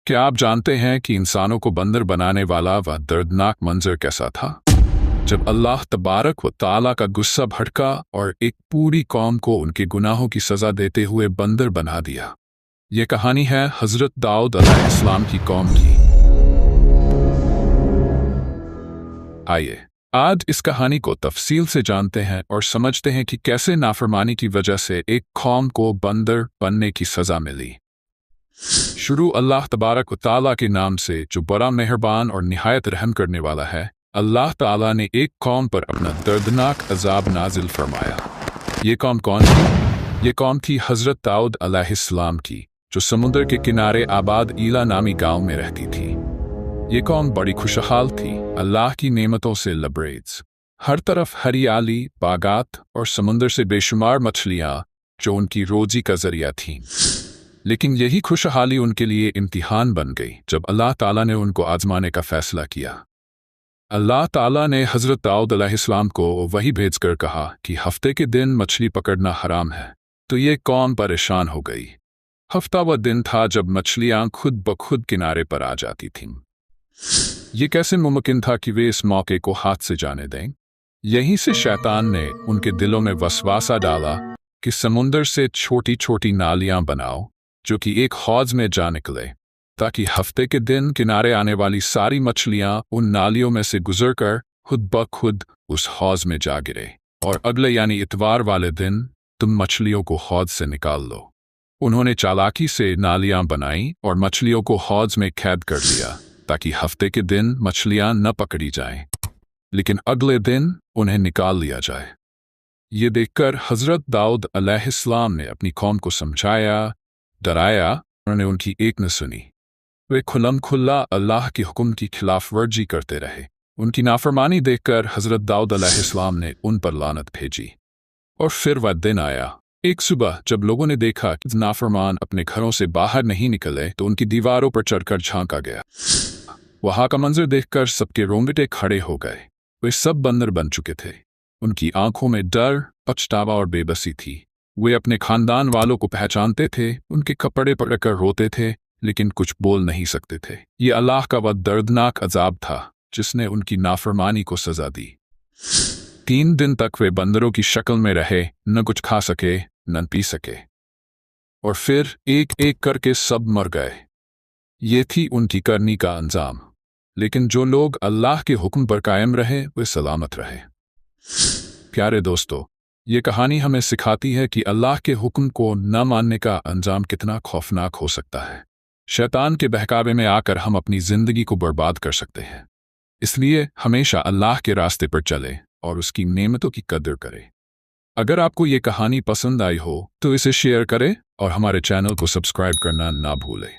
क्या आप जानते हैं कि इंसानों को बंदर बनाने वाला वह दर्दनाक मंजर कैसा था जब अल्लाह तबारक व ताला का गुस्सा भड़का और एक पूरी कौम को उनके गुनाहों की सजा देते हुए बंदर बना दिया। ये कहानी है हजरत दाऊद अलैहिस्सलाम की कौम की। आइए आज इस कहानी को तफसील से जानते हैं और समझते हैं कि कैसे नाफरमानी की वजह से एक कौम को बंदर बनने की सजा मिली। शुरू अल्लाह तबारक व ताला के नाम से जो बड़ा मेहरबान और निहायत रहम करने वाला है। अल्लाह ताला ने एक कौम पर अपना दर्दनाक अजाब नाजिल फरमाया। ये कौम कौन थी? ये कौम थी हजरत दाऊद अलैहिस्सलाम की, जो समुद्र के किनारे आबाद ईला नामी गांव में रहती थी। ये कौम बड़ी खुशहाल थी, अल्लाह की नेमतों से लबरेज। हर तरफ हरियाली, बागात और समुद्र से बेशुमार मछलियां जो उनकी रोजी का जरिया थीं। लेकिन यही खुशहाली उनके लिए इम्तिहान बन गई जब अल्लाह ताला ने उनको आजमाने का फैसला किया। अल्लाह ताला ने हजरत दाऊद अलैहिस्सलाम को वही भेजकर कहा कि हफ्ते के दिन मछली पकड़ना हराम है। तो ये कौम परेशान हो गई। हफ्ता वह दिन था जब मछलियां खुद ब खुद किनारे पर आ जाती थीं। ये कैसे मुमकिन था कि वे इस मौके को हाथ से जाने दें? यहीं से शैतान ने उनके दिलों में वसवासा डाला कि समुंदर से छोटी छोटी नालियां बनाओ जो कि एक हौज में जा निकले, ताकि हफ्ते के दिन किनारे आने वाली सारी मछलियां उन नालियों में से गुजरकर खुद ब खुद उस हौज में जा गिरे और अगले यानी इतवार वाले दिन तुम मछलियों को हौज से निकाल लो। उन्होंने चालाकी से नालियां बनाई और मछलियों को हौज में कैद कर लिया ताकि हफ्ते के दिन मछलियां न पकड़ी जाएं, लेकिन अगले दिन उन्हें निकाल लिया जाए। ये देखकर हजरत दाऊद अलैहिस्सलाम ने अपनी कौम को समझाया, डराया। उन्होंने उनकी एक न सुनी। वे खुल्लम खुल्ला अल्लाह के हुक्म की खिलाफ वर्जी करते रहे। उनकी नाफरमानी देखकर हजरत दाऊद अलैहिस्सलाम ने उन पर लानत भेजी। और फिर वह दिन आया। एक सुबह जब लोगों ने देखा कि नाफरमान अपने घरों से बाहर नहीं निकले तो उनकी दीवारों पर चढ़कर झांका गया। वहां का मंजर देखकर सबके रोंगटे खड़े हो गए। वे सब बंदर बन चुके थे। उनकी आंखों में डर, पछतावा और बेबसी थी। वे अपने खानदान वालों को पहचानते थे, उनके कपड़े पकड़कर रोते थे, लेकिन कुछ बोल नहीं सकते थे। ये अल्लाह का वह दर्दनाक अजाब था जिसने उनकी नाफरमानी को सजा दी। 3 दिन तक वे बंदरों की शक्ल में रहे, न कुछ खा सके न पी सके, और फिर एक एक करके सब मर गए। ये थी उनकी करनी का अंजाम। लेकिन जो लोग अल्लाह के हुक्म पर कायम रहे वे सलामत रहे। प्यारे दोस्तों, ये कहानी हमें सिखाती है कि अल्लाह के हुक्म को न मानने का अंजाम कितना खौफनाक हो सकता है। शैतान के बहकावे में आकर हम अपनी जिंदगी को बर्बाद कर सकते हैं। इसलिए हमेशा अल्लाह के रास्ते पर चलें और उसकी नेमतों की कदर करें। अगर आपको ये कहानी पसंद आई हो तो इसे शेयर करें और हमारे चैनल को सब्सक्राइब करना ना भूलें।